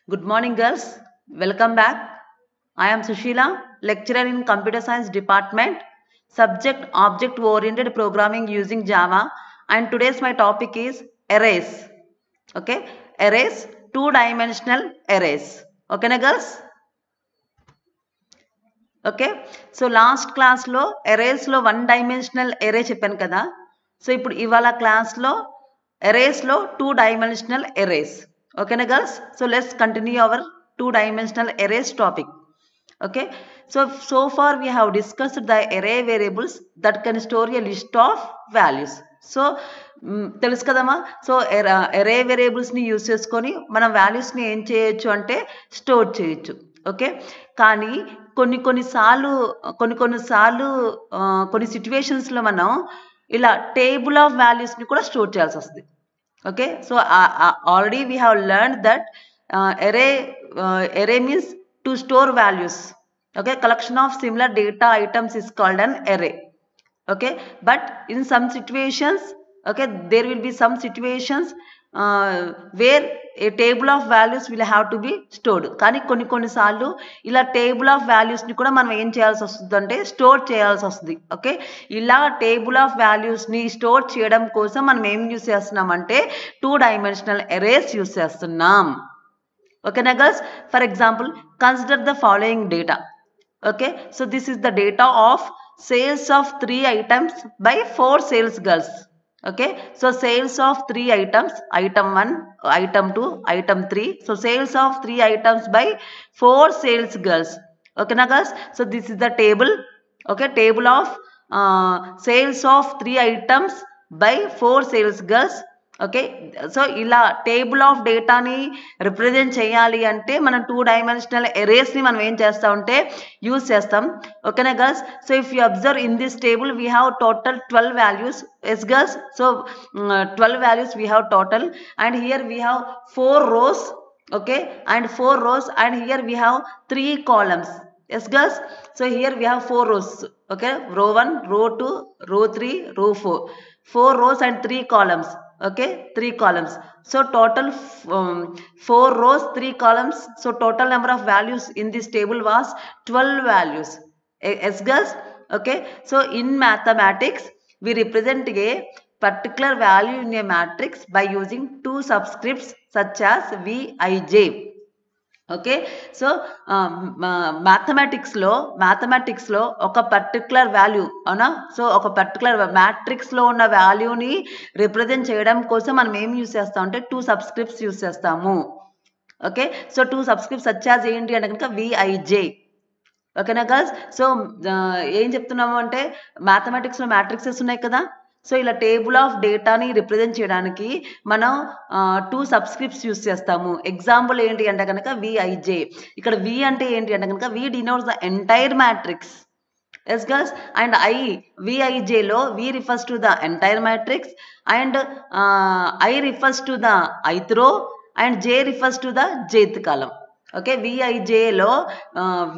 Good morning, girls. Welcome back. I am Sushila, lecturer in Computer Science Department, subject Object Oriented Programming using Java, and today's my topic is arrays. Okay, arrays, two-dimensional arrays. Okay, na girls? Okay so last క్లాస్లో ఎరేస్లో one dimensional ఎరే చెప్పాను కదా so ఇప్పుడు ఇవాళ క్లాస్లో ఎరేస్లో two dimensional arrays ఓకేనా girls so let's continue our two dimensional arrays topic okay so far we have discussed the array variables that can store a list of values so తెలుసు కదమ్మా so ఎరే వేరియబుల్స్ని use చేసుకొని మనం వాల్యూస్ని ఏం చేయొచ్చు అంటే store చేయొచ్చు ఓకే కానీ కొన్నిసార్లు కొన్ని సిచ్యువేషన్స్లో మనం ఇలా టేబుల్ ఆఫ్ వాల్యూస్ని కూడా స్టోర్ చేయాల్సి వస్తుంది okay so already we have learn that array means to store values okay collection of similar data items is called an array okay but in some situations okay there will be some situations where a table of values will have to be stored కానీ కొన్నిసార్లు ఇలా table of వాల్యూస్ని కూడా మనం ఏం చేయాల్సి వస్తుంది అంటే స్టోర్ చేయాల్సి వస్తుంది ఓకే ఇలా టేబుల్ ఆఫ్ వాల్యూస్ని స్టోర్ చేయడం కోసం మనం ఏం యూస్ చేస్తున్నామంటే టూ డైమెన్షనల్ ఎరేస్ యూస్ చేస్తున్నాం ఓకేనా girls for example consider the following data okay so this is the data of sales of 3 items by 4 sales girls okay so sales of 3 items item 1 item 2 item 3 so sales of 3 items by 4 sales girls okay na girls so this is the table okay table of sales of 3 items by 4 sales girls okay so ఇలా table of డేటాని represent చేయాలి అంటే మనం two dimensional ఎరేస్ని మనం ఏం చేస్తామంటే use చేస్తాం ఓకేనా girls so if you observe in this table we have total 12 values yes girls so 12 values we have total and here we have 4 rows okay and 4 rows and here we have 3 columns yes girls so here we have 4 rows okay row 1 row 2 row 3 row 4 rows and 3 columns okay 3 columns so total 4 rows 3 columns so total number of values in this table was 12 values yes girls okay so in mathematics we represent a particular value in a matrix by using two subscripts such as Vij okay so మ్యాథమెటిక్స్లో ఒక particular value అవునా so ఒక particular మ్యాట్రిక్స్లో ఉన్న వాల్యూని represent చేయడం కోసం మనం ఏం యూస్ చేస్తాం అంటే టూ సబ్స్క్రిప్ట్స్ యూస్ చేస్తాము ఓకే సో టూ సబ్స్క్రిప్ట్స్ సచ్చాస్ ఏంటి అంటే కనుక విఐజే ఓకేనా గర్ల్స్ సో ఏం చెప్తున్నాము అంటే మ్యాథమెటిక్స్లో మ్యాట్రిక్సెస్ ఉన్నాయి కదా సో ఇలా టేబుల్ ఆఫ్ డేటాని రిప్రజెంట్ చేయడానికి మనం టూ సబ్స్క్రిప్ట్స్ యూస్ చేస్తాము ఎగ్జాంపుల్ ఏంటి అంటే కనుక విఐజే ఇక్కడ వి అంటే ఏంటి అంటే కనుక V denotes the entire matrix yes girls and విఐజేలో V refers to the entire matrix and I refers to the ith row and J refers to the jth column okay విఐజేలో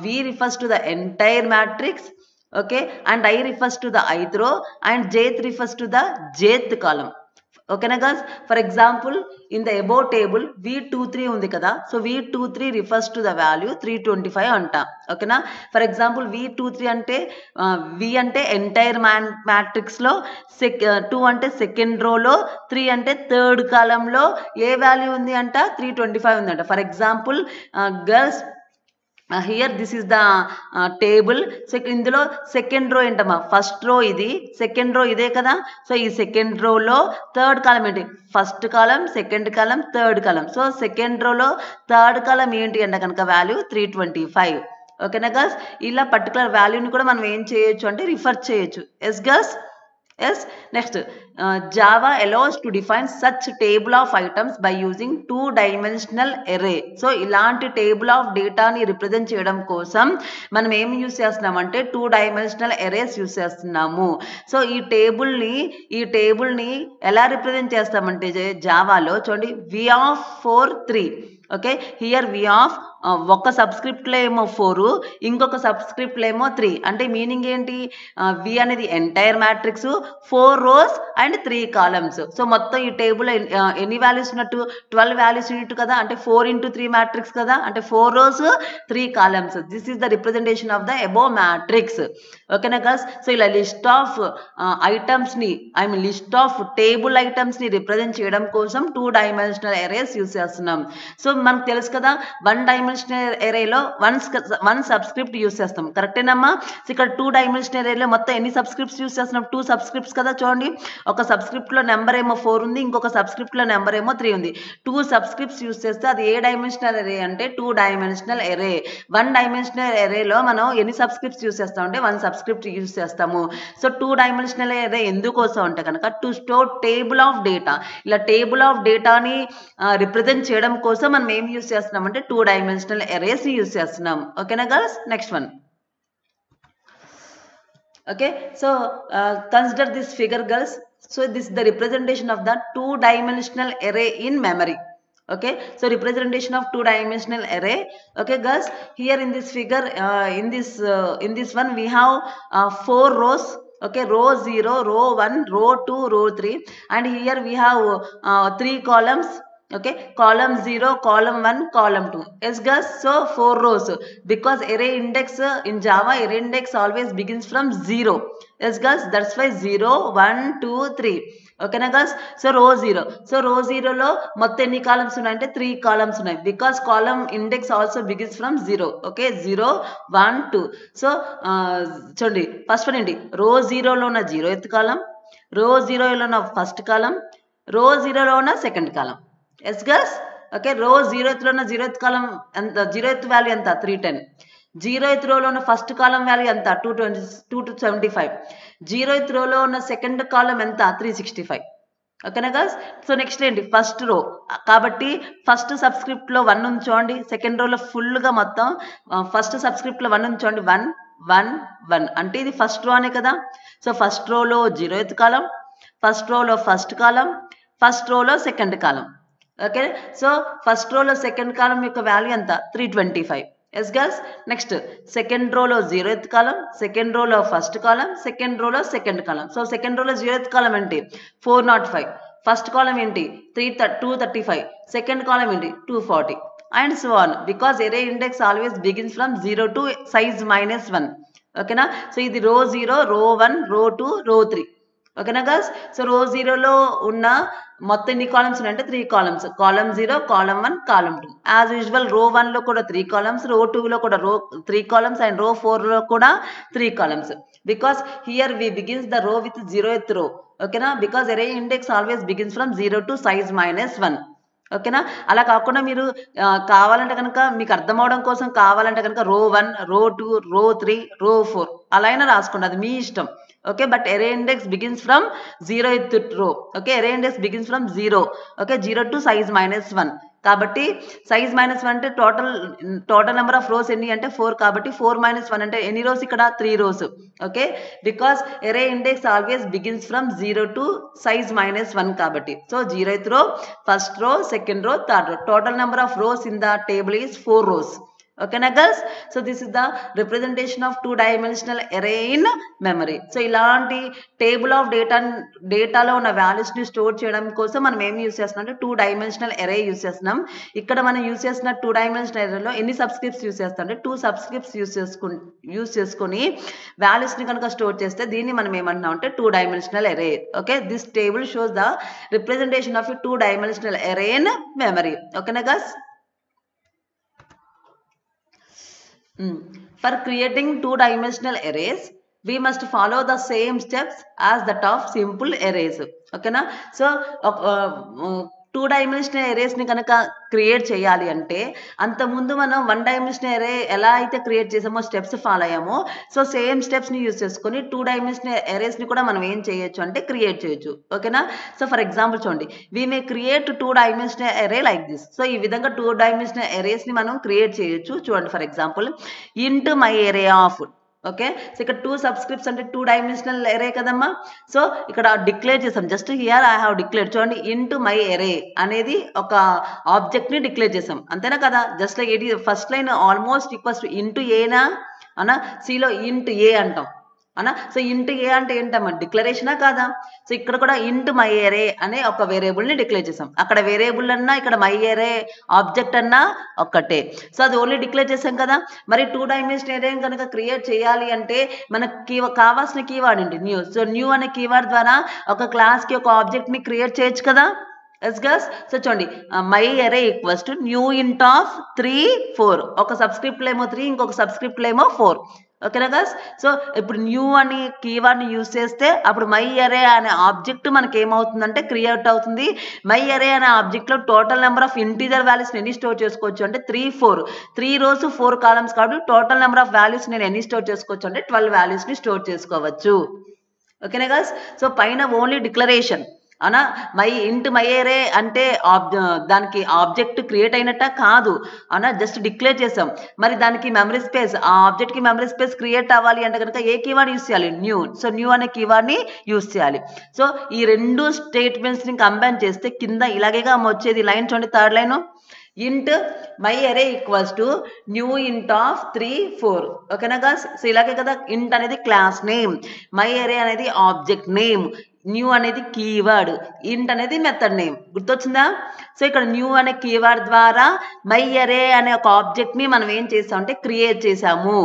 V refers to the entire matrix okay and I refers to the ith row and jth refers to the jth column okay na guys for example in the above table v23 undi kada so v23 refers to the value 325 anta okay na for example v23 ante v ante entire matrix lo 2 ante second row lo 3 ante third column lo A value ఉంది అంట 325 ఉంది అంట for example girls here this is the table so ఇందులో second row ఏంటమ్మా first row ఇది second row ఇదే కదా so ఈ సెకండ్ రోలో థర్డ్ కాలం ఏంటి ఫస్ట్ కాలం సెకండ్ కాలం థర్డ్ కాలం సో సెకండ్ రోలో థర్డ్ కాలం ఏంటి అంటే కనుక వాల్యూ 325 ఓకేనా గర్ల్స్ ఇలా పర్టికులర్ వాల్యూని కూడా మనం ఏం చేయొచ్చు అంటే రిఫర్ చేయొచ్చు yes girls yes next Java allows to define such table of items by using two dimensional array so ilanti table of data ni represent cheyadam kosam manam em use chestunnam ante two dimensional arrays use chestunnamo so ee table ni ela represent chestamante Java lo chudandi v of 4 3 okay here v of ఒక సబ్స్క్రిప్ట్లో ఏమో 4 ఇంకొక సబ్స్క్రిప్ట్లో ఏమో 3 అంటే meaning ఏంటి వి అనేది entire matrix 4 rows and 3 columns. So మొత్తం ఈ table ఎన్ని వాల్యూస్ ఉన్నట్టు 12 వాల్యూస్ ఉన్నట్టు కదా, అంటే 4 into 3 మ్యాట్రిక్స్ కదా, అంటే 4 rows 3 columns. This is the representation of the above matrix. ఓకేనా గర్ల్స్? సో ఇలా లిస్ట్ ఆఫ్ ఐటమ్స్ ని లిస్ట్ ఆఫ్ టేబుల్ ఐటమ్స్ ని రిప్రజెంట్ చేయడం కోసం 2 డైమెన్షనల్ అరేస్ యూస్ చేస్తున్నాం. సో మనకు తెలుసు కదా 1 డైమెన్షనల్ అరేలో వన్ సబ్స్క్రిప్ట్ యూస్ చేస్తాం. కరెక్టేనమ్మా? సో ఇక్కడ 2 డైమెన్షనల్ అరేలో మొత్తం ఎన్ని సబ్స్క్రిప్ట్స్ యూస్ చేస్తున్నాం? 2 సబ్స్క్రిప్ట్స్ కదా. చూడండి, ఒక సబ్స్క్రిప్ట్ లో నెంబర్ ఏమో 4 ఉంది, ఇంకొక సబ్స్క్రిప్ట్ లో నెంబర్ ఏమో 3 ఉంది. 2 సబ్స్క్రిప్ట్స్ యూస్ చేస్తే అది ఏ డైమెన్షనల్ అరే అంటే 2 డైమెన్షనల్ అరే. 1 డైమెన్షనల్ అరేలో మనం ఎన్ని సబ్స్క్రిప్ట్స్ యూస్ చేస్తాం అంటే 1 సబ్స్క్రిప్ట్ యూస్ చేస్తాము. సో 2 డైమెన్షనల్ అరే ఎందుకోసం అంటే కనుక to store table of data. ఇలా టేబుల్ ఆఫ్ డేటాని రిప్రజెంట్ చేయడం కోసం మనం ఏం యూస్ చేస్తున్నాం అంటే 2 డైమెన్షనల్ అరేస్ యూస్ చేస్తున్నాం. ఓకేనా girls? Next one. Okay, so consider this figure, girls. So this is the representation of the 2-dimensional array in memory. Okay, so representation of 2-dimensional array. Okay girls, here in this figure, in this one we have 4 rows. Okay, row 0, row 1, row 2, row 3, and here we have 3 columns. Okay, column 0, column 1, column 2. Yes girls, so 4 rows, because array index in Java, array index always begins from 0. Yes girls, that's why 0, 1, 2, 3. Okay na girls? So row 0. So row 0 lo మొత్తం ఎన్ని columns ఉన్నాయి అంటే 3 columns ఉన్నాయి, because column index also begins from 0. Okay, 0, 1, 2. So చూడండి, first one ఏంటి? రో 0 లో ఉన్న 0th కాలం, రో 0 లో ఉన్న ఫస్ట్ కాలం, రో 0 లో ఉన్న second column. Yes girls? Okay, row 0th లో ఉన్న 0th కాలం ఎంత? 0th వాల్యూ ఎంత? 310. 0th రోలో ఉన్న ఫస్ట్ కాలం వాల్యూ ఎంత? 275. 0th రోలో ఉన్న సెకండ్ కాలం ఎంత? 365. ఓకేనా గర్ల్స్? సో నెక్స్ట్ ఏంటి? ఫస్ట్ రో కాబట్టి ఫస్ట్ సబ్స్క్రిప్ట్ లో 1 ఉంచోండి, సెకండ్ రోలో ఫుల్ గా మొత్తం ఫస్ట్ సబ్స్క్రిప్ట్ లో 1 ఉంచోండి. 1, 1, 1 అంటే ఇది ఫస్ట్ రో అనే కదా. సో ఫస్ట్ రోలో 0th కాలం, ఫస్ట్ రోలో ఫస్ట్ కాలం, ఫస్ట్ రోలో second column. Okay, so first రోలో సెకండ్ కాలం యొక్క వాల్యూ ఎంత? 325. Yes girls? నెక్స్ట్ సెకండ్ రోలో 0th కాలం, సెకండ్ రోలో ఫస్ట్ కాలం, సెకండ్ రోలో సెకండ్ కాలం. సో సెకండ్ రోలో 0th కాలం ఏంటి? 405. ఫస్ట్ కాలం ఏంటి? 235. సెకండ్ కాలం ఏంటి? 240, and so on, because array index always begins from 0 to size -1. ఓకేనా? సో ఇది రో 0, రో 1, రో 2, రో 3. ఓకేనా గర్ల్స్? సో రో 0లో ఉన్న మొత్తం ఎన్ని కాలమ్స్ ఉన్నాయంటే 3 columns. Column 0, column 1, column 2. As usual రో 1 లో కూడా 3 కాలమ్స్, రో 2 లో కూడా 3 కాలమ్స్, అండ్ రో 4 లో కూడా 3 columns. Because here we begins the row with 0th row. ఓకేనా? బికాస్ array index always begins from 0 to size -1. ఓకేనా? అలా కాకుండా మీరు కావాలంటే కనుక మీకు అర్థం అవడం కోసం కావాలంటే కనుక రో 1, రో 2, రో 3, రో 4 అలా అయినా రాసుకోండి, అది మీ ఇష్టం. Okay, but array index begins from 0th row. Okay, array index begins from 0. Okay, 0 to size -1. కాబట్టి సైజ్ -1 అంటే టోటల్ నెంబర్ ఆఫ్ రోస్ ఎన్ని అంటే 4. కాబట్టి 4 - 1 అంటే ఎన్ని రోస్? ఇక్కడ 3 rows. Okay, because array index always begins from 0 to size -1 కాబట్టి. So 0th row, first row, second row, third row. Total number of rows in the table is 4 rows. Okay na girls? So this is the representation of 2-dimensional array in memory. So ఇలాంటి table of డేటాలో ఉన్న values ని store చేయడం కోసం మనం ఏం use చేస్తున్నాం అంటే 2-dimensional array యూస్ చేస్తున్నాం. ఇక్కడ మనం యూస్ చేసిన 2-dimensional arrayలో ఎన్ని సబ్స్క్రిప్ట్స్ యూస్ చేస్తాం అంటే 2 సబ్స్క్రిప్ట్స్ యూస్ చేసుకొని వాల్యూస్ ని కనుక స్టోర్ చేస్తే దీన్ని మనం ఏమంటున్నాం అంటే 2-dimensional array. Okay, this table shows the representation of a 2-dimensional array in memory. Okay na guys? For creating 2-dimensional arrays, we must follow the same steps as that of simple arrays. Okay na? So 2-dimensional arrays ని కనుక create చేయాలి అంటే అంతకుముందు మనం 1-dimensional array ఎలా అయితే create చేసామో steps follow అయ్యామో, సో సేమ్ స్టెప్స్ ని యూజ్ చేసుకొని 2-dimensional arrays ని కూడా మనం ఏం చేయొచ్చు అంటే క్రియేట్ చేయొచ్చు. ఓకేనా? సో ఫర్ ఎగ్జాంపుల్ చూడండి, we may create 2-dimensional array like this. So ఈ విధంగా 2-dimensional arrays ని మనం క్రియేట్ చేయొచ్చు. చూడండి, for example int my array of. Okay, so ఇక్కడ 2 సబ్స్క్రిప్ట్స్ అంటే 2-dimensional array కదమ్మా. సో ఇక్కడ డిక్లేర్ చేసాం, just hear I have declare. చూడండి, int my array అనేది ఒక ఆబ్జెక్ట్ ని డిక్లేర్ చేసాం, అంతేనా కదా. Just like first line almost equals to into ఏనా అన్న, సిలో int a అంటాం. అనా సో ఇంట్ ఏ అంటే ఏంటమ్మా డిక్లరేషనా కాదా? సో ఇక్కడ కూడా ఇంట్ మై అరే అనే ఒక వేరియబుల్ ని డిక్లేర్ చేసాం. అక్కడ వేరియబుల్ అన్నా ఇక్కడ మై అరే ఆబ్జెక్ట్ అన్నా ఒక్కటే. సో అది ఓన్లీ డిక్లేర్ చేసాం కదా. మరి 2 డైమెన్షన్ అరే కనుక క్రియేట్ చేయాలి అంటే మనకి కావాల్సిన కీవర్డ్ ఏంటి? న్యూ. సో న్యూ అనే కీవర్డ్ ద్వారా ఒక క్లాస్ కి ఒక ఆబ్జెక్ట్ ని క్రియేట్ చేయొచ్చు కదా. Yes girls. సో చూడండి my array equals to new int of 3 4. ఒక సబ్స్క్రిప్ట్ లో ఏమో 3, ఇంకొక సబ్స్క్రిప్ట్ లో ఏమో 4. ఓకేనా గర్ల్స్. సో ఇప్పుడు న్యూ అని కీవర్డ్ ని యూజ్ చేస్తే అప్పుడు మై అరే అనే ఆబ్జెక్ట్ మనకి ఏమవుతుందంటే క్రియేట్ అవుతుంది. మై అరే అనే ఆబ్జెక్ట్ లో total number of integer values ఎన్ని స్టోర్ చేసుకోవచ్చు అంటే 3 4. 3 rows 4 columns కాబట్టి టోటల్ నెంబర్ ఆఫ్ వాల్యూస్ నేను ఎన్ని స్టోర్ చేసుకోవచ్చు అంటే 12 వాల్యూస్ ని స్టోర్ చేసుకోవచ్చు. ఓకేనా గర్ల్స్. సో పైన ఓన్లీ డిక్లరేషన్ అనా మై ఇంట్ మై అరే అంటే దానికి ఆబ్జెక్ట్ క్రియేట్ అయినట్ట కాదు అనా, జస్ట్ డిక్లేర్ చేసాం. మరి దానికి మెమరీ స్పేస్, ఆ ఆబ్జెక్ట్ కి మెమరీ స్పేస్ క్రియేట్ అవ్వాలి అంటే కనుక ఏ కీవర్డ్ యూస్ చేయాలి? న్యూ. సో న్యూ అనే కీవర్డ్ ని యూస్ చేయాలి. సో ఈ రెండు స్టేట్మెంట్స్ ని కంబైన్ చేస్తే కింద ఇలాగేగా వచ్చేది లైన్ చూడండి, థర్డ్ లైన్ ఇంట్ my array equals to new int of 3 4. ఓకేనా గర్ల్స్. సో ఇలాగే కదా ఇంట్ అనేది క్లాస్ నేమ్, మై అరే అనేది ఆబ్జెక్ట్ నేమ్, న్యూ అనేది కీవర్డ్, ఇంట్ అనేది మెథడ్ నేమ్. గుర్తొచ్చిందా? సో ఇక్కడ న్యూ అనే కీవర్డ్ ద్వారా మై అరే అనే ఒక ఆబ్జెక్ట్ ని మనం ఏం చేసాం అంటే క్రియేట్ చేసాము.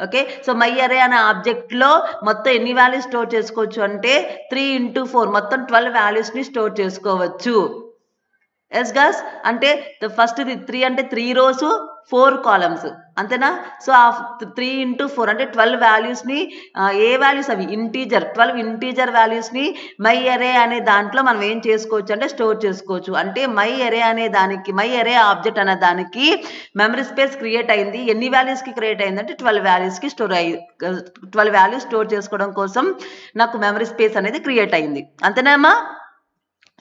ఓకే. సో మై అరే అనే ఆబ్జెక్ట్ లో మొత్తం ఎన్ని వాల్యూస్ స్టోర్ చేసుకోవచ్చు అంటే 3 into 4 మొత్తం 12 వాల్యూస్ ని స్టోర్ చేసుకోవచ్చు. Yes girls. అంటే ఫస్ట్ 3 అంటే 3 rows 4 columns అంతేనా. సో ఆ 3 into 4 అంటే 12 వాల్యూస్ ని ఏ వాల్యూస్ అవి ఇంటీజర్ 12 ఇంటీజర్ వాల్యూస్ ని మై అరే అనే దాంట్లో మనం ఏం చేసుకోవచ్చు అంటే స్టోర్ చేసుకోవచ్చు. అంటే మై అరే అనే దానికి, మై అరే ఆబ్జెక్ట్ అనే దానికి మెమరీ స్పేస్ క్రియేట్ అయింది. ఎన్ని వాల్యూస్ కి క్రియేట్ అయింది అంటే 12 వాల్యూస్ కి స్టోర్ అయ్యి 12 వాల్యూస్ స్టోర్ చేసుకోవడం కోసం నాకు మెమరీ స్పేస్ అనేది క్రియేట్ అయింది. అంతేనామా.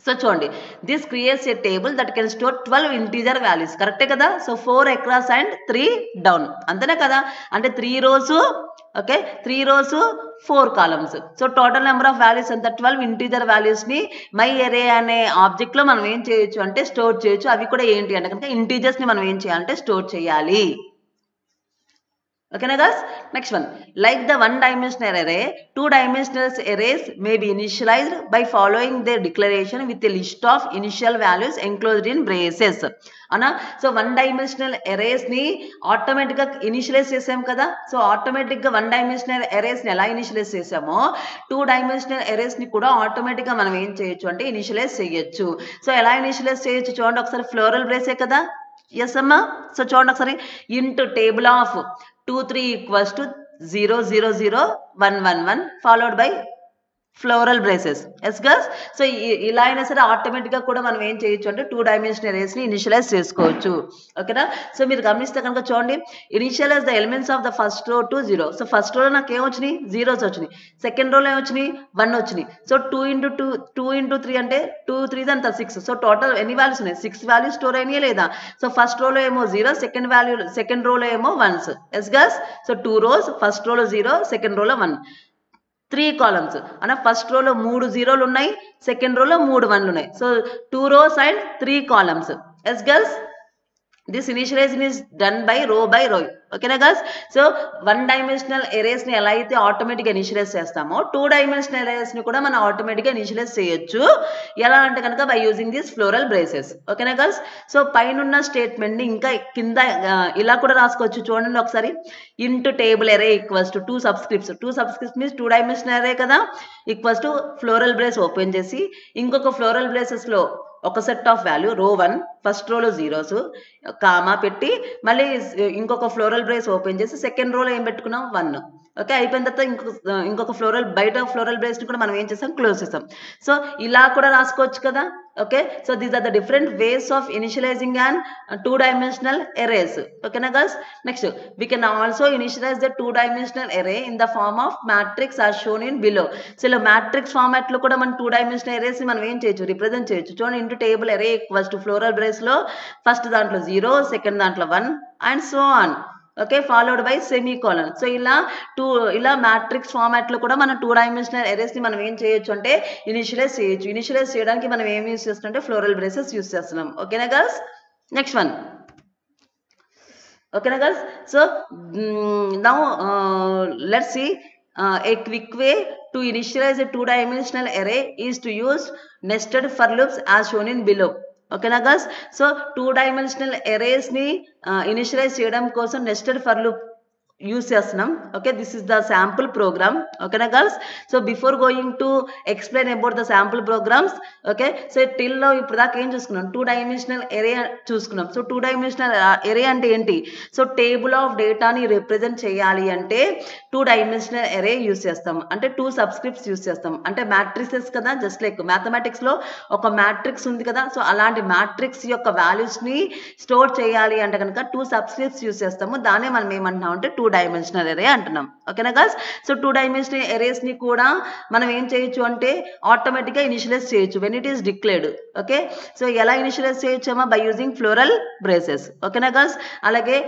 సో చూడండి this creates a table that can store 12 integer values. కరెక్టే కదా. So 4 across and 3 down. అంతేనా కదా. అంటే 3 rows, okay 3 rows 4 columns. So total number of values ఎంత? 12 ఇంటీజర్ వాల్యూస్ ని మై అరే అనే ఆబ్జెక్ట్ లో మనం ఏం చేయొచ్చు అంటే స్టోర్ చేయొచ్చు. అవి కూడా ఏంటి అంటే కనుక ఇంటీజర్స్ ని మనం ఏం చేయాలంటే స్టోర్ చేయాలి. Okay, guys. Next one. Like the one-dimensional array, two-dimensional arrays may be initialized by following their declaration with a list of initial values enclosed in braces. Ana, so one-dimensional arrays ni automatic ga initialize chesam kada. So automatic ga one-dimensional arrays ni ela initialize chesamo, two-dimensional arrays ni kuda automatic ga manam em cheyochu ante initialize cheyochu. So ela initialize cheyochu chudandi okasari floral brace kada. Yes amma. So chudandi okasari into table of 2 3 equals to 0 0 0 1 1 1 followed by floral braces. Yes girls. So ఇలా అయినా సరే automatic గా కూడా మనం ఏం చేయొచ్చు అంటే 2 dimensional arrays ని ఇనిషియలైజ్ చేసుకోవచ్చు. ఓకేనా. సో మీరు గమనిస్తే కనుక చూడండి initialise the elements of the first row to 0. So first రోలో నాకు ఏం వచ్చినాయి? జీరోస్ వచ్చినాయి. సెకండ్ రోలో ఏం వచ్చినాయి? 1 వచ్చినాయి. సో 2 into 3 అంటే 2 3 అంతా 6. సో టోటల్ ఎన్ని వాల్యూస్ ఉన్నాయి? 6 వాల్యూస్ స్టోర్ అయినాయా లేదా? సో ఫస్ట్ రోలో ఏమో 0, సెకండ్ రోలో ఏమో 1s. Yes girls. So 2 rows, first రోలో 0, సెకండ్ రోలో 1. 3 columns అన్న ఫస్ట్ రోలో 3 జీరోలు ఉన్నాయి, సెకండ్ రోలో 3 1లు ఉన్నాయి. So 2 rows and 3 columns. Yes girls. This initialization is done by row by row. ఓకేనా girls. So one dimensional arrays ని ఎలా అయితే ఆటోమేటిక్ గా ఇనిషియలైజ్ చేస్తామో 2 dimensional ఎరేస్ ని కూడా మనం ఆటోమేటిక్ గా ఇనిషియలైజ్ చేయొచ్చు. ఎలా అంటే కనుక by using this floral braces. ఓకేనా గర్ల్స్. సో పైన స్టేట్మెంట్ ని ఇంకా కింద ఇలా కూడా రాసుకోవచ్చు. చూడండి ఒకసారి. Int table array equals to 2 subscripts. 2 subscripts means 2 dimensional array కదా. Equals to floral brace open చేసి ఇంకొక ఫ్లోరల్ బ్రేసెస్ లో ఒక సెట్ ఆఫ్ వాల్యూ రో 1 ఫస్ట్ రోలో జీరోస్ కామా పెట్టి మళ్ళీ ఇంకొక ఫ్లోరల్ బ్రేస్ ఓపెన్ చేసి సెకండ్ రోలో ఏం పెట్టుకున్నాం? 1. ఓకే. అయిపోయిన తర్వాత ఇంకొక ఫ్లోరల్ బయట ఫ్లోరల్ బ్రేస్ ని కూడా మనం ఏం చేసాం? క్లోజ్ చేసాం. సో ఇలా కూడా రాసుకోవచ్చు కదా. Okay. So these are the different ways of initialising and 2 dimensional arrays. ఓకేనా girls. Next we can also initialize the 2 dimensional array in the form of matrix as shown in below. So ఇలా matrix format లో కూడా మనం 2 dimensional arrays ని మనం ఏం చేయొచ్చు? Represent చేయొచ్చు. చూడండి into table array equals to floral brace లో ఫస్ట్ దాంట్లో 0, సెకండ్ దాంట్లో 1 and so on. Okay. Followed by semicolon. So ఇలా మ్యాట్రిక్స్ ఫార్మాట్ లో కూడా మనం 2 dimensional arrays ని మనం ఏం చేయొచ్చు అంటే ఇనిషియలైజ్ చేయొచ్చు. ఇనిషియలైజ్ చేయడానికి మనం ఏం యూస్ చేస్తున్నాం అంటే ఫ్లోరల్ బ్రేసెస్ యూస్ చేస్తున్నాం. ఓకేనా గర్ల్స్. Next one. ఓకేనా girls. So now let's see a quick way to initialize a two-dimensional array is to use nested for loops as shown in below. ఓకేనా girls? So 2-dimensional arrays ని initialize చేయడం కోసం nested for loop use చేస్తున్నాం. Okay, this is the sample program. ఓకేనా girls? So before going to explain about the sample programs, okay, so టిల్లో ఇప్పుడు దాకా ఏం చూసుకున్నాం? 2-dimensional array చూసుకున్నాం. సో 2-dimensional array అంటే ఏంటి? సో టేబుల్ ఆఫ్ డేటాని రిప్రజెంట్ చేయాలి అంటే 2-dimensional array యూస్ చేస్తాం. అంటే 2 సబ్స్క్రిప్ట్స్ యూస్ చేస్తాం. అంటే మ్యాట్రిసెస్ కదా, జస్ట్ లైక్ మ్యాథమెటిక్స్ లో ఒక మ్యాట్రిక్స్ ఉంది కదా, సో అలాంటి మ్యాట్రిక్స్ యొక్క వాల్యూస్ ని స్టోర్ చేయాలి అంటే కనుక 2 సబ్స్క్రిప్ట్స్ యూస్ చేస్తాము. దాన్ని మనం ఏమంటున్నాం అంటే 2-dimensional array అంటున్నాం. ఓకేనా గర్ల్స్? సో 2-dimensional arrays ని కూడా మనం ఏం చేయొచ్చు అంటే ఆటోమేటిక్ గా ఇనిషియలైజ్ చేయొచ్చు when it is declared. Okay, so ఎలా ఇనిషియలైజ్ చేయొచ్చామా? By using floral braces. ఓకేనా గర్ల్స్? అలాగే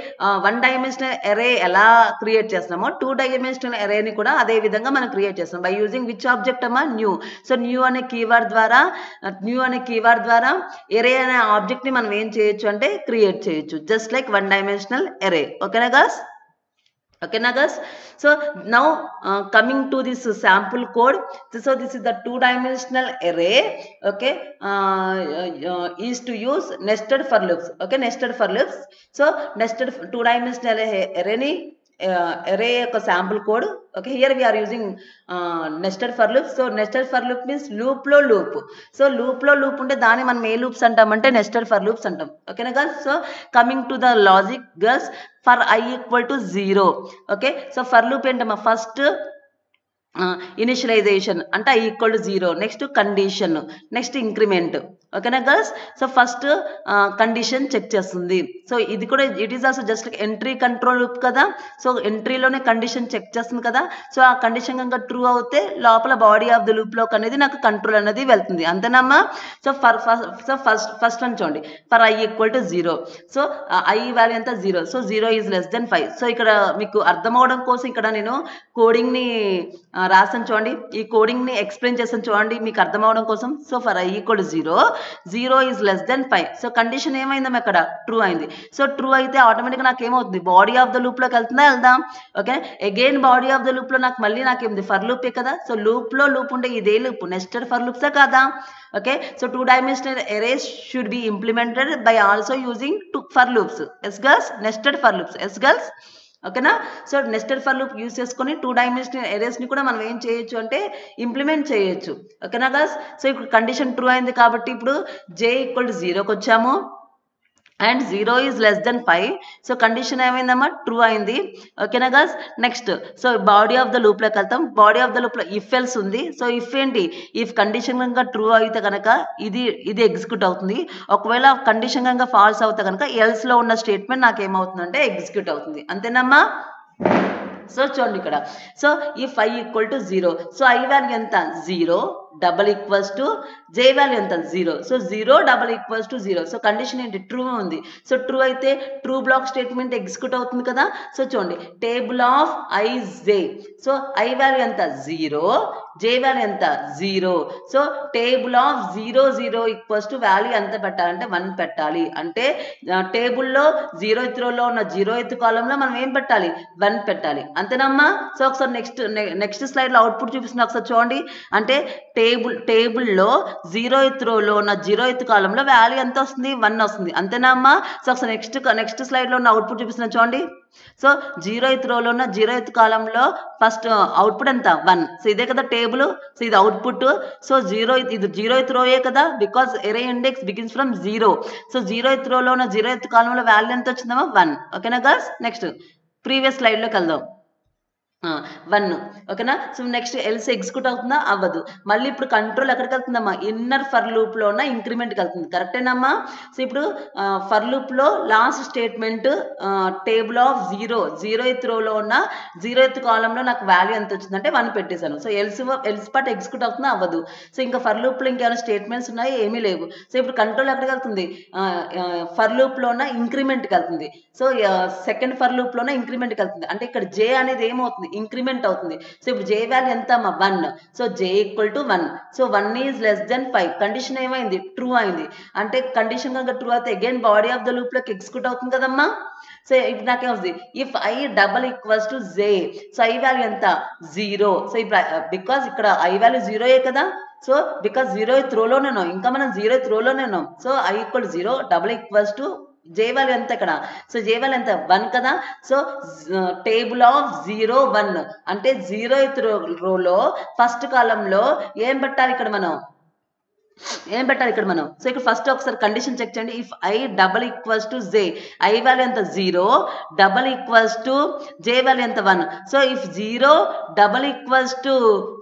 1-dimensional array ఎలా క్రియేట్ చేస్తున్నామో 2-dimensional array ని కూడా అదే విధంగా మనం క్రియేట్ చేస్తాం బై యూజింగ్ విచ్ ఆబ్జెక్ట్ అమ్మా? న్యూ. సో న్యూ అనే కీవర్డ్ ద్వారా array అనే ఆబ్జెక్ట్ ని మనం ఏం చేయొచ్చు అంటే క్రియేట్ చేయొచ్చు, జస్ట్ లైక్ 1-dimensional array. ఓకేనా girls? Okay, guys. So now coming to this sample code. So this is the 2-dimensional array. Okay, is to use nested for loops. Okay, nested for loops. So nested 2-dimensional array ni array యొక్క sample code. Okay, here we are using nested for loop. So nested for loop means loop లో loop. So loop లో loop ఉంటే దాన్ని మనం ఏ loops అంటామంటే nested for loops అంటాం. ఓకేనా girls? So coming to the logic girls, for i equal to 0. Okay, so for loop ఏంటమ్మా? First initialization అంటే i equal to 0, next condition, next increment. ఓకేనా girls? So first condition check చేస్తుంది. So ఇది కూడా it is also just like entry control loop కదా. So ఎంట్రీలోనే condition check చేస్తుంది కదా. సో ఆ కండిషన్ కనుక ట్రూ అవుతే లోపల బాడీ ఆఫ్ ద లూప్ లోకి అనేది నాకు కంట్రోల్ అనేది వెళ్తుంది. అంతేనమ్మా? సో ఫస్ట్ అని చూడండి, for i equal to 0. So i value ఎంత? 0. So 0 is less than 5. So ఇక్కడ మీకు అర్థం అవడం కోసం ఇక్కడ నేను కోడింగ్ ని రాసాను చూడండి, ఈ కోడింగ్ ని ఎక్స్ప్లెయిన్ చేస్తాను చూడండి మీకు అర్థం అవడం కోసం. So for i equal to 0 is less than 5. So condition ఏమైందమ్మా? ఇక్కడ ట్రూ అయింది. సో ట్రూ అయితే ఆటోమేటిక్గా నాకు ఏమవుతుంది? బాడీ ఆఫ్ ద లూప్ లోకి వెళ్దాం. Okay, again body of the loop లో నాకు మళ్ళీ నాకేమిది? ఫర్ లూపే కదా. సో లూప్ లో లూప్ ఉంటే ఇదే లూప్ నెస్టెడ్ ఫర్ లూప్సే కదా. Okay, so 2-dimensional arrays should be implemented by also using for loops. Yes girls, nested for loops. Yes girls? ఓకేనా? So nested for loop use చేసుకొని 2-dimensional arrays ని కూడా మనం ఏం చేయొచ్చు అంటే ఇంప్లిమెంట్ చేయొచ్చు. ఓకేనా గర్ల్స్? సో ఇప్పుడు కండిషన్ ట్రూ అయింది కాబట్టి ఇప్పుడు j equal to 0కి వచ్చాము and 0 is less than 5. So condition ఏమైందమ్మా? ట్రూ అయింది. ఓకేనా girls? Next so body of the loop లోకి వెళ్తాం. బాడీ ఆఫ్ ద లూప్ లో ఇఫ్ ఎల్స్ ఉంది. సో ఇఫ్ ఏంటి? ఇఫ్ కండిషన్ కనుక ట్రూ అయితే కనుక ఇది ఎగ్జిక్యూట్ అవుతుంది. ఒకవేళ కండిషన్ కనుక ఫాల్స్ అవుతే కనుక ఎల్స్ లో ఉన్న స్టేట్మెంట్ నాకు ఏమవుతుందంటే ఎగ్జిక్యూట్ అవుతుంది. అంతేనమ్మా? సో చూడండి ఇక్కడ, so if i equal to 0, so i value ఎంత? 0 double equals to j value ఎంత? 0. So 0 double equals to 0. So condition ఏంటి? ట్రూ ఉంది. సో ట్రూ అయితే ట్రూ బ్లాక్ స్టేట్మెంట్ ఎగ్జిక్యూట్ అవుతుంది కదా. సో చూడండి, table of i j. So i value ఎంత? 0, j value ఎంత? 0. So table of 0 0 equals to value ఎంత పెట్టాలంటే 1 పెట్టాలి. అంటే టేబుల్లో 0th రోలో ఉన్న 0th కాలంలో మనం ఏం పెట్టాలి? 1 పెట్టాలి. అంతేనమ్మా? సో ఒకసారి నెక్స్ట్ స్లైడ్ లో అవుట్పుట్ చూపిస్తున్నా, ఒకసారి చూడండి. అంటే టేబుల్లో 0th రోలో ఉన్న 0th కాలంలో వాల్యూ ఎంత వస్తుంది? 1 వస్తుంది. అంతేనమ్మా? సో ఒకసారి నెక్స్ట్ స్లైడ్ లో ఉన్న అవుట్పుట్ చూపిస్తున్నా చూడండి. సో 0th రోలో ఉన్న 0th కాలంలో ఫస్ట్ అవుట్పుట్ ఎంత? 1. సో ఇదే కదా టేబుల్. సో ఇది అవుట్పుట్. సో ఇది 0th రోయే కదా, because array index begins from 0. So 0th రోలో ఉన్న 0th కాలంలో వాల్యూ ఎంత వచ్చిందమ్మా? 1. ఓకేనా గర్ల్స్? నెక్స్ట్ ప్రీవియస్ స్లైడ్ లోకి వెళ్దాం. 1. ఓకేనా? సో నెక్స్ట్ ఎల్స్ ఎగ్జిక్యూట్ అవుతుందా? అవ్వదు. మళ్ళీ ఇప్పుడు కంట్రోల్ ఎక్కడికి వెళ్తుందమ్మా? ఇన్నర్ ఫర్ లూప్ లో ఉన్న ఇంక్రిమెంట్కి వెళ్తుంది. కరెక్టేనమ్మా? సో ఇప్పుడు ఫర్ లూప్ లో last statement table of 0th రోలో ఉన్న 0th కాలంలో నాకు వాల్యూ ఎంత వచ్చిందంటే 1 పెట్టేశాను. సో ఎల్స్ పార్ట్ ఎగ్జిక్యూట్ అవుతుందా? అవ్వదు. సో ఇంకా ఫర్ లూప్ లో ఇంకేమైనా స్టేట్మెంట్స్ ఉన్నాయి? ఏమీ లేవు. సో ఇప్పుడు కంట్రోల్ ఎక్కడికి వెళ్తుంది? ఫర్ లూప్ లో ఉన్న ఇంక్రిమెంట్కి వెళ్తుంది. సో సెకండ్ ఫర్ లూప్ లోనే ఇంక్రిమెంట్కి వెళ్తుంది. అంటే ఇక్కడ j అనేది ఏమవుతుంది? ఏమవుతుంది, ఇంక్రిమెంట్ అవుతుంది. సో ఇప్పుడు జే వాల్యూ ఎంత అమ్మా 1. So j equal to 1. So 1 is less than 5. Condition ఏమైంది, ట్రూ అయింది. అంటే కండిషన్ కనుక ట్రూ అయితే again body of the loop లోకి ఎగ్జిక్యూట్ అవుతుంది కదమ్మా. సో ఇప్పుడు నాకేమవుతుంది, if i double equals to j, so i value ఎంత 0. సో ఇప్పుడు బికాస్ ఇక్కడ ఐ వాల్యూ 0 కదా, సో బికాస్ 0th రోలోనే ఉన్నాం, ఇంకా మనం 0th రోలోనే ఉన్నాం. So I equal 0, double equals to j value ఎంత ఇక్కడ, సో జే వాల్యూ ఎంత 1 కదా. సో టేబుల్ ఆఫ్ 0 1 అంటే 0th రోలో ఫస్ట్ కాలంలో ఏం పెట్టాలి ఇక్కడ మనం, సో ఇక్కడ ఫస్ట్ ఒకసారి కండిషన్ చెక్ చేయండి. If i double equals to j, i value ఎంత 0, double equals to j value ఎంత 1. So if 0 double equals to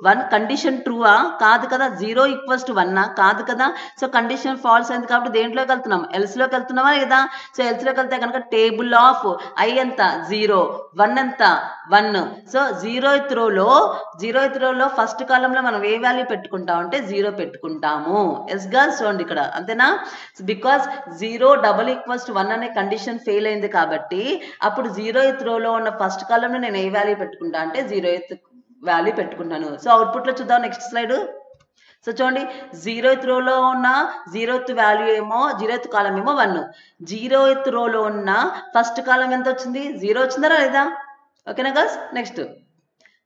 1 condition ట్రూవా కాదు కదా, 0 ఈక్వల్స్ టు 1 కాదు కదా. సో కండిషన్ ఫాల్స్ అయింది కాబట్టి దేంట్లోకి వెళ్తున్నాం, ఎల్స్లోకి వెళ్తున్నామా లేదా. సో ఎల్స్లోకి వెళ్తే కనుక టేబుల్ ఆఫ్ ఐ ఎంత 0, 1 ఎంత 1. సో 0th రోలో ఫస్ట్ కాలంలో మనం ఏ వాల్యూ పెట్టుకుంటాం అంటే 0 పెట్టుకుంటాము. ఎస్ గర్ల్స్ చూడండి ఇక్కడ అంతేనా. బికాస్ 0 డబల్ ఈక్వల్స్ టు 1 అనే కండిషన్ ఫెయిల్ అయింది కాబట్టి అప్పుడు 0th రోలో ఉన్న ఫస్ట్ కాలంలో నేను ఏ వాల్యూ పెట్టుకుంటా అంటే 0th వాల్యూ పెట్టుకుంటాను. సో అవుట్పుట్ లో చూద్దాం నెక్స్ట్ స్లైడ్. సో చూడండి 0th రోలో ఉన్న 0th వాల్యూ ఏమో 0th కాలం ఏమో 1, 0th రోలో ఉన్న ఫస్ట్ కాలం ఎంత వచ్చింది 0 వచ్చిందా లేదా. ఓకేనా గర్ల్స్. నెక్స్ట్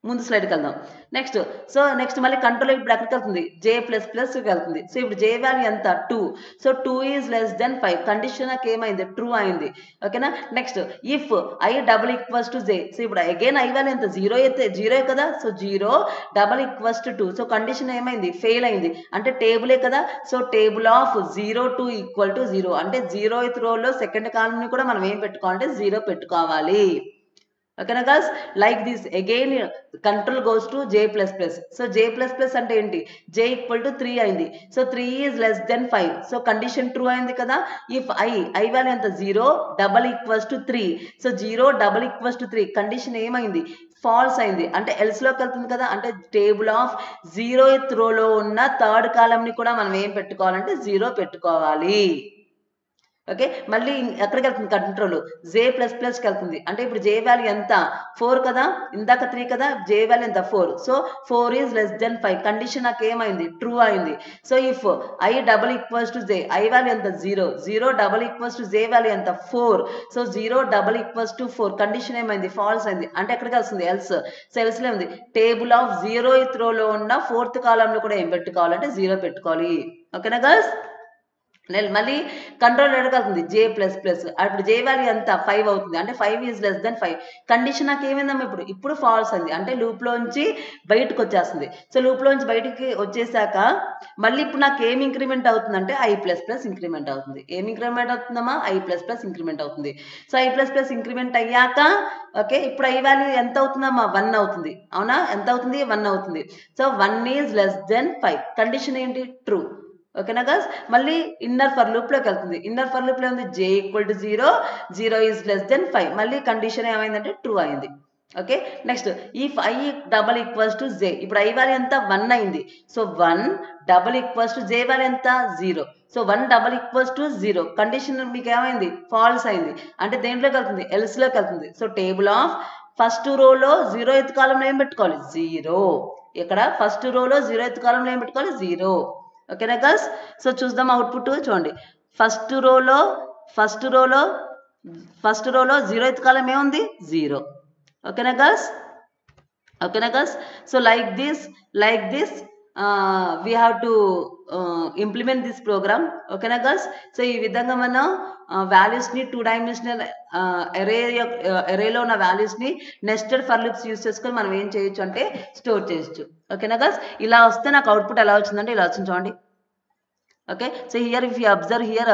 ముందు స్లైడ్కి వెళ్దాం. నెక్స్ట్ మళ్ళీ కంట్రోల్ ఇప్పుడు ఎక్కడికి వెళ్తుంది, జే ప్లస్ ప్లస్కి వెళ్తుంది. సో ఇప్పుడు జే వాల్యూ ఎంత 2. So 2 is less than 5. Condition నాకు ఏమైంది, ట్రూ అయింది. ఓకేనా. Next if i double equals to j, so ఇప్పుడు అగైన్ ఐ వాల్యూ ఎంత 0 అయితే 0 కదా. So 0 double equals to 2. So condition ఏమైంది, ఫెయిల్ అయింది. అంటే టేబులే కదా. So table of 0 2 equal to 0 అంటే 0th రోలో సెకండ్ కాలంని కూడా మనం ఏం పెట్టుకోవాలంటే 0 పెట్టుకోవాలి. ఓకేనా girls. Like this again control goes to J plus plus. So J plus plus అంటే ఏంటి, జే ఈక్వల్ టు 3 అయింది. So 3 is less than 5. So condition true అయింది కదా. ఇఫ్ ఐ వాల్యూ ఎంత 0 double equals to 3. So 0 double equals to 3 condition ఏమైంది, falls అయింది. అంటే ఎల్స్లోకి వెళ్తుంది కదా. అంటే టేబుల్ ఆఫ్ 0th రోలో ఉన్న థర్డ్ కాలంని కూడా మనం ఏం పెట్టుకోవాలంటే 0 పెట్టుకోవాలి. ఓకే. మళ్ళీ ఎక్కడికి వెళ్తుంది, కంట్రోల్ జే ప్లస్ ప్లస్కి వెళ్తుంది. అంటే ఇప్పుడు జే వాల్యూ ఎంత 4 కదా, ఇందాక 3 కదా, జే వాల్యూ ఎంత 4. So 4 is less than 5. Condition నాకు ఏమైంది, ట్రూ అయింది. So if i double equals to j, i value ఎంత 0 double equals to j value ఎంత 4. So 0 double equals to 4 condition ఏమైంది, ఫాల్స్ అయింది. అంటే ఎక్కడికి వస్తుంది, ఎల్స్. సో ఎల్స్లో ఉంది టేబుల్ ఆఫ్ 0th రోలో ఉన్న 4th కాలంలో కూడా ఏం పెట్టుకోవాలంటే 0 పెట్టుకోవాలి. ఓకేనా గర్ల్స్. మళ్ళీ కంట్రోల్ ఎడగలుగుతుంది జే ప్లస్ ప్లస్. అప్పుడు జే వాల్యూ ఎంత 5 అవుతుంది. అంటే 5 ఈజ్ లెస్ దెన్ 5. కండిషన్ నాకు ఏమైందమ్మా ఇప్పుడు ఫాల్స్ అయింది. అంటే లూప్లోంచి బయటకు వచ్చేస్తుంది. సో లూప్లోంచి బయటికి వచ్చేసాక మళ్ళీ ఇప్పుడు నాకు ఏం ఇంక్రిమెంట్ అవుతుందంటే ఐ ప్లస్ ప్లస్ ఇంక్రిమెంట్ అవుతుంది. ఏం ఇంక్రిమెంట్ అవుతుందమ్మా, ఐ ప్లస్ ప్లస్ ఇంక్రిమెంట్ అవుతుంది. So i plus plus increment అయ్యాక ఓకే ఇప్పుడు ఐ వాల్యూ ఎంత అవుతుందమ్మా 1 అవుతుంది. అవునా, ఎంత అవుతుంది 1 అవుతుంది. So 1 is less than 5. Condition ఏంటి, ట్రూ. ఓకేనా గర్ల్స్. మళ్ళీ ఇన్నర్ ఫర్ లూప్ లోకి వెళ్తుంది. ఇన్నర్ ఫర్ లూప్ లో ఉంది j equal to 0 is less than 5. మళ్ళీ కండిషన్ ఏమైందంటే ట్రూ అయింది. Okay. Next if i double equals to జే, ఇప్పుడు ఐ వాల్యూ ఎంత 1 అయింది. So 1 double equals to j value ఎంత 0. So 1 double equals to 0 condition మీకు ఏమైంది, ఫాల్స్ అయింది. అంటే దేంట్లోకి వెళ్తుంది, ఎల్స్ లోకి వెళ్తుంది. సో టేబుల్ ఆఫ్ ఫస్ట్ రోలో 0th కాలంలో ఏం పెట్టుకోవాలి 0. ఇక్కడ ఫస్ట్ రోలో 0th కాలంలో ఏం పెట్టుకోవాలి 0. ఓకేనా గర్ల్స్. సో చూద్దాం అవుట్పుట్ చూడండి. ఫస్ట్ రోలో 0th కాలం ఏముంది 0. ఓకేనా girls. So like this we have to implement this program. ఓకేనా గర్ల్స్. సో ఈ విధంగా మనం వాల్యూస్ని 2 డైమెన్షనల్ ఎరేలో ఉన్న వాల్యూస్ని నెస్టెడ్ ఫర్ లూప్స్ యూస్ చేసుకొని మనం ఏం చేయొచ్చు అంటే స్టోర్ చేయొచ్చు. ఓకేనా గర్ల్స్. ఇలా వస్తే నాకు అవుట్పుట్ ఎలా వచ్చిందంటే ఇలా వచ్చింది చూడండి. Okay. So here if you observe here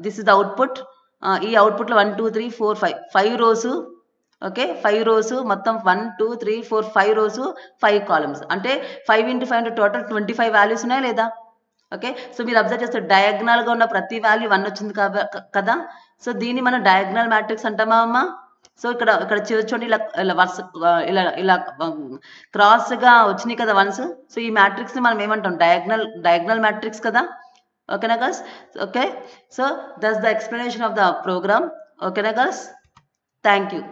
this is the output. ఈ అవుట్పుట్లో 1 2 3 4 5 రోస్. ఓకే 5 రోస్ మొత్తం 1 2 3 4 5 రోస్ 5 కాలమ్స్. అంటే 5 × 5 అంటే టోటల్ 25 వాల్యూస్ ఉన్నాయి లేదా. ఓకే. సో మీరు అబ్జర్వ్ చేస్తే డయాగ్నల్గా ఉన్న ప్రతి వాల్యూ 1 వచ్చింది కదా. సో దీన్ని మనం డయాగ్నల్ మ్యాట్రిక్స్ అంటామా అమ్మా. సో ఇక్కడ చూడండి ఇలా వరుస ఇలా క్రాస్గా వచ్చినాయి కదా వన్స్. సో ఈ మ్యాట్రిక్స్ని మనం ఏమంటాం, డయాగ్నల్ మ్యాట్రిక్స్ కదా. ఓకేనా girls. Okay. So that's the explanation of the program. ఓకేనా గర్ల్స్. Thank you.